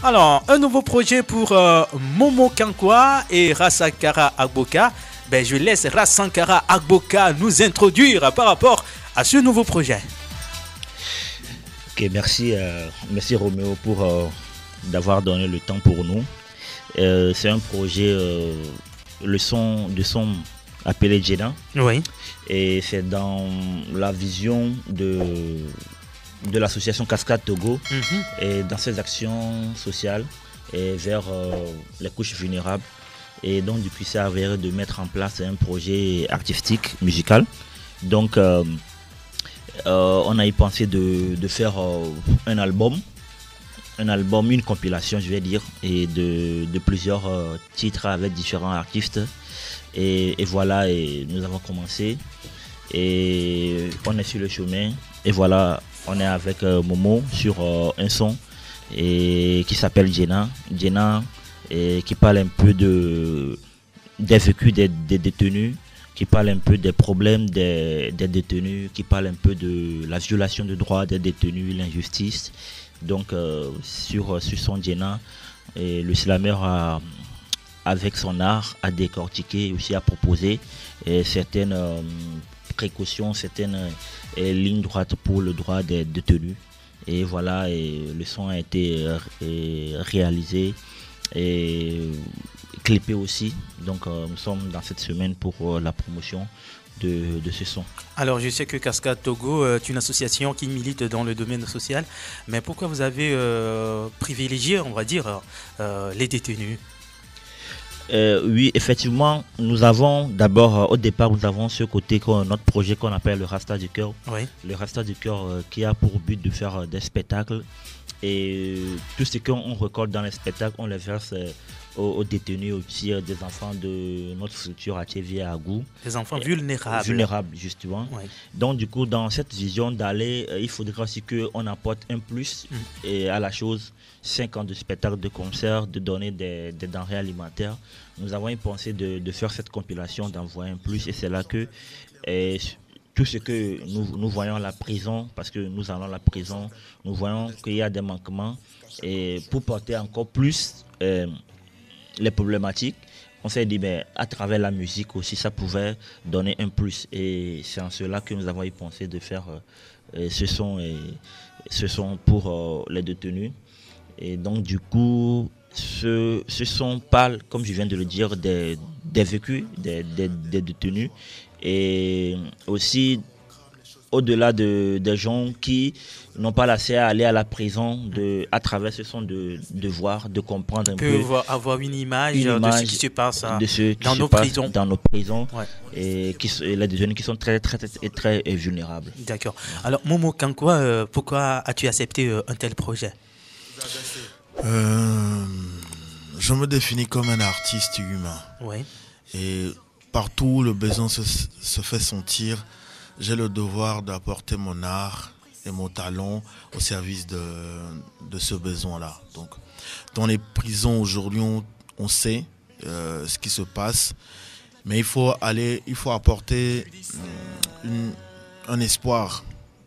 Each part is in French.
Alors, un nouveau projet pour Momo Kankwa et Rasakara Agboka. Ben, je laisse Rasakara Agboka nous introduire par rapport à ce nouveau projet. Ok, merci Roméo pour d'avoir donné le temps pour nous. C'est un projet, le son appelé Jena. Oui. Et c'est dans la vision de l'association Cascade Togo et dans ses actions sociales et vers les couches vulnérables. Et donc du coup, ça avéré de mettre en place un projet artistique, musical. Donc on a y pensé de faire un album, une compilation je vais dire, et de plusieurs titres avec différents artistes. Et voilà, et nous avons commencé et on est sur le chemin. Et voilà, on est avec Momo sur un son et qui s'appelle Jena, et qui parle un peu des vécus des détenus, qui parle un peu des problèmes des détenus, qui parle un peu de la violation de droits des détenus, l'injustice. Donc sur son Jena, et le slammer avec son art a décortiqué et aussi a proposé certaines précautions, certaines lignes droites pour le droit des détenus. Et voilà, et le son a été réalisé et clippé aussi. Donc nous sommes dans cette semaine pour la promotion de ce son. Alors je sais que Cascade Togo est une association qui milite dans le domaine social, mais pourquoi vous avez privilégié, on va dire, les détenus? Oui, effectivement, nous avons d'abord, au départ, nous avons ce côté, notre projet qu'on appelle le Rasta du cœur. Oui. Le Rasta du cœur qui a pour but de faire des spectacles. Et tout ce qu'on récolte dans les spectacles, on les verse aux détenus, aussi des enfants de notre structure à Tchévi et à Agou. Des enfants vulnérables. Vulnérables, justement. Oui. Donc, du coup, dans cette vision d'aller, il faudrait aussi qu'on apporte un plus à la chose. 5 ans de spectacle, de concert, de donner des denrées alimentaires. Nous avons pensé de faire cette compilation, d'envoyer un plus. Et c'est là que tout ce que nous voyons à la prison, parce que nous allons à la prison, nous voyons qu'il y a des manquements. Et pour porter encore plus les problématiques, on s'est dit, mais à travers la musique aussi, ça pouvait donner un plus. Et c'est en cela que nous avons pensé de faire ce son pour les détenus. Et donc du coup, ce son parle, comme je viens de le dire, des vécus des détenus, et aussi au-delà des gens qui n'ont pas l'accès à aller à la prison, à travers ce son de voir, de comprendre un peu. Avoir une image de ce qui se passe dans nos prisons. Ouais. Et les détenus qui sont très, très, très, très vulnérables. D'accord. Alors Momo Kankwa, pourquoi as-tu accepté un tel projet? Je me définis comme un artiste humain. Oui. Et partout où le besoin se fait sentir, j'ai le devoir d'apporter mon art et mon talent au service de ce besoin-là. Donc, dans les prisons aujourd'hui, on sait ce qui se passe, mais il faut apporter un espoir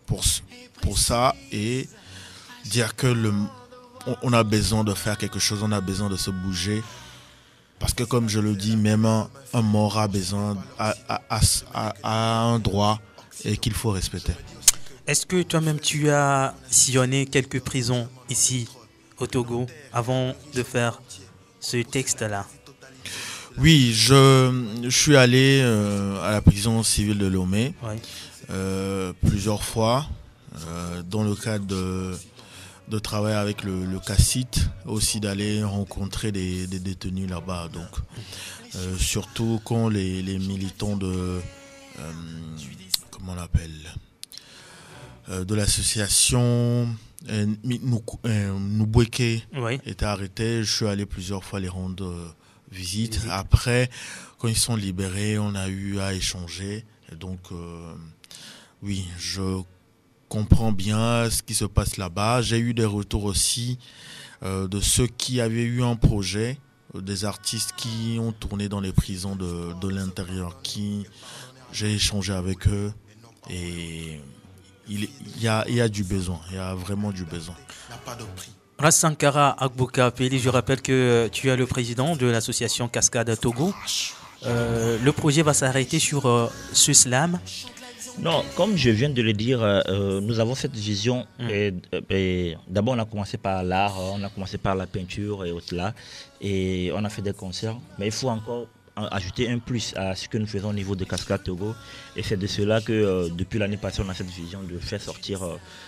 pour ça et dire que on a besoin de faire quelque chose, on a besoin de se bouger. Parce que comme je le dis, même un mort a besoin, a un droit et qu'il faut respecter. Est-ce que toi-même tu as sillonné quelques prisons ici au Togo avant de faire ce texte-là? Oui, je suis allé à la prison civile de Lomé plusieurs fois dans le cadre de travailler avec le CACIT, aussi d'aller rencontrer des détenus là-bas. Donc, surtout quand les militants comment on l'appelle, de l'association Nouboueke étaient arrêtés. Je suis allé plusieurs fois les rendre visite. Après, quand ils sont libérés, on a eu à échanger. Et donc, oui, je comprends bien ce qui se passe là-bas. J'ai eu des retours aussi de ceux qui avaient eu un projet, des artistes qui ont tourné dans les prisons de l'intérieur, j'ai échangé avec eux et il y a du besoin, il y a vraiment du besoin. Il n'y a pas de prix. Rassankara Agboka Peli, je rappelle que tu es le président de l'association Cascade Togo. Le projet va s'arrêter sur ce slam. Non, comme je viens de le dire, nous avons cette vision. D'abord, on a commencé par l'art, on a commencé par la peinture et autres là. Et on a fait des concerts. Mais il faut encore ajouter un plus à ce que nous faisons au niveau de Cascade Togo. Et c'est de cela que depuis l'année passée, on a cette vision de faire sortir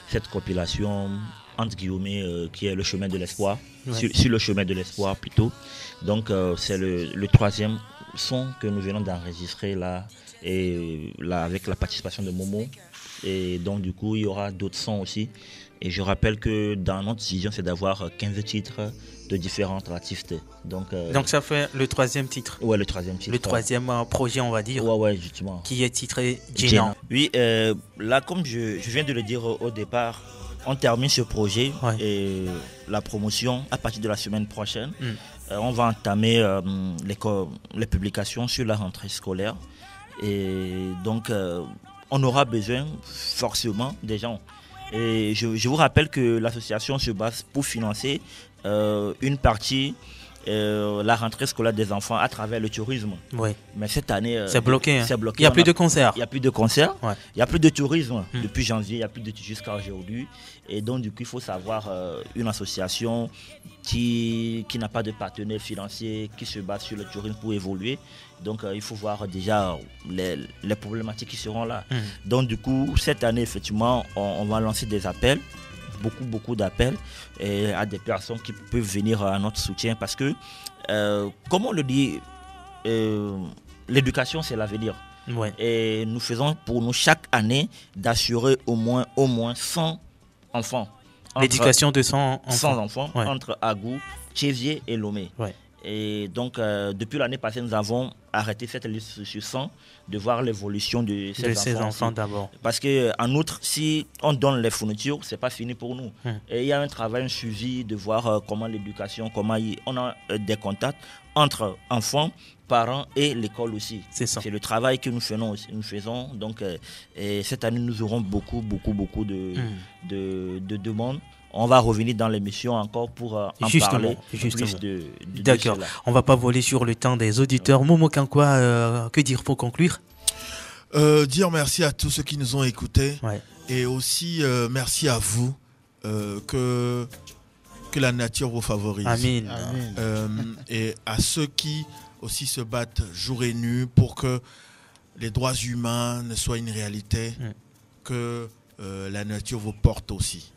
cette compilation, entre guillemets, qui est le chemin de l'espoir, sur le chemin de l'espoir plutôt. Donc c'est le troisième son que nous venons d'enregistrer là, et là avec la participation de Momo. Et donc du coup, il y aura d'autres sons aussi. Et je rappelle que dans notre vision, c'est d'avoir 15 titres de différents artistes. Donc ça fait le troisième titre. Ouais, le troisième titre. Le troisième projet, on va dire. Ouais, justement. Qui est titré Djena. Oui, là, comme je viens de le dire au départ, on termine ce projet et la promotion à partir de la semaine prochaine. On va entamer les publications sur la rentrée scolaire. Et donc, on aura besoin forcément des gens. Et je vous rappelle que l'association se base pour financer une partie la rentrée scolaire des enfants à travers le tourisme. Oui. Mais cette année, c'est bloqué. C'est bloqué. Il n'y a plus de concerts. Il n'y a plus de concerts. Il n'y a plus de tourisme depuis janvier. Il n'y a plus de jusqu'à aujourd'hui. Et donc, du coup, il faut savoir une association qui n'a pas de partenaire financier, qui se base sur le tourisme pour évoluer. Donc, il faut voir déjà les problématiques qui seront là. Donc, du coup, cette année, effectivement, on va lancer des appels. Beaucoup d'appels à des personnes qui peuvent venir à notre soutien parce que, comme on le dit, l'éducation c'est l'avenir. Et nous faisons pour nous chaque année d'assurer au moins 100 enfants. L'éducation de 100 enfants. 100 enfants entre Agou, Tchévier et Lomé. Et donc, depuis l'année passée, nous avons arrêté cette liste sur 100 de voir l'évolution de ces enfants d'abord. Parce qu'en outre, si on donne les fournitures, ce n'est pas fini pour nous. Et il y a un travail, un suivi de voir comment l'éducation, on a des contacts entre enfants, parents et l'école aussi. C'est le travail que nous faisons. Donc, cette année, nous aurons beaucoup de demandes. On va revenir dans l'émission encore pour en parler plus de D'accord. On ne va pas voler sur le temps des auditeurs. Momo Kankwa, que dire pour conclure? Dire merci à tous ceux qui nous ont écoutés. Et aussi merci à vous. Que la nature vous favorise. Amen. Et à ceux qui aussi se battent jour et nuit pour que les droits humains ne soient une réalité. Que la nature vous porte aussi.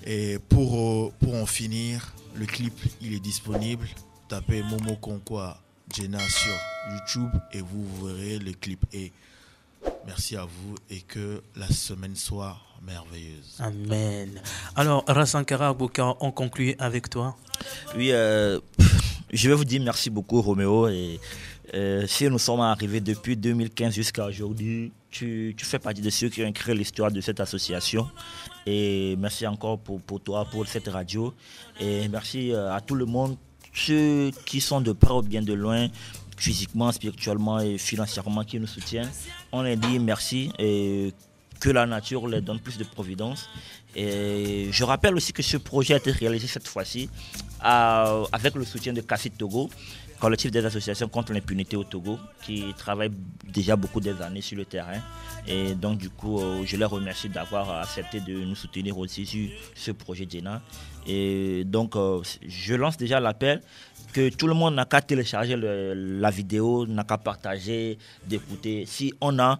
Et pour en finir, le clip il est disponible. Tapez Momo Kankwa Djena sur YouTube et vous verrez le clip. Et merci à vous et que la semaine soit merveilleuse. Amen. Alors Rassankara Agboka, on conclut avec toi. Oui, je vais vous dire merci beaucoup Roméo. Et si nous sommes arrivés depuis 2015 jusqu'à aujourd'hui, tu fais partie de ceux qui ont créé l'histoire de cette association. Et merci encore pour toi, pour cette radio. Et merci à tout le monde, ceux qui sont de près ou bien de loin, physiquement, spirituellement et financièrement, qui nous soutiennent. On les dit merci et que la nature leur donne plus de providence. Et je rappelle aussi que ce projet a été réalisé cette fois-ci avec le soutien de CACIT Togo, collectif des associations contre l'impunité au Togo, qui travaille déjà beaucoup des années sur le terrain. Et donc du coup, je les remercie d'avoir accepté de nous soutenir aussi sur ce projet Djena. Et donc, je lance déjà l'appel que tout le monde n'a qu'à télécharger la vidéo, n'a qu'à partager, d'écouter. Si on a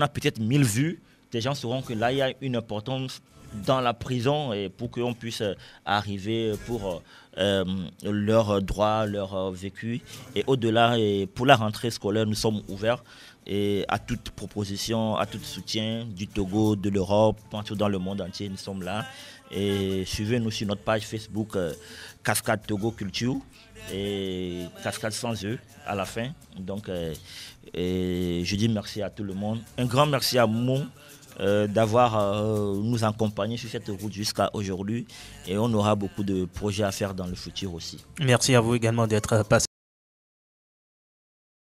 peut-être 1000 vues, les gens sauront que là, il y a une importance dans la prison et pour qu'on puisse arriver pour leurs droits, leur vécu. Et au-delà, pour la rentrée scolaire, nous sommes ouverts et à toute proposition, à tout soutien du Togo, de l'Europe, partout dans le monde entier, nous sommes là. Et suivez-nous sur notre page Facebook Cascade Togo Culture et Cascade sans eux à la fin. Donc, je dis merci à tout le monde. Un grand merci à Mo d'avoir nous accompagné sur cette route jusqu'à aujourd'hui. Et on aura beaucoup de projets à faire dans le futur aussi. Merci à vous également d'être passé.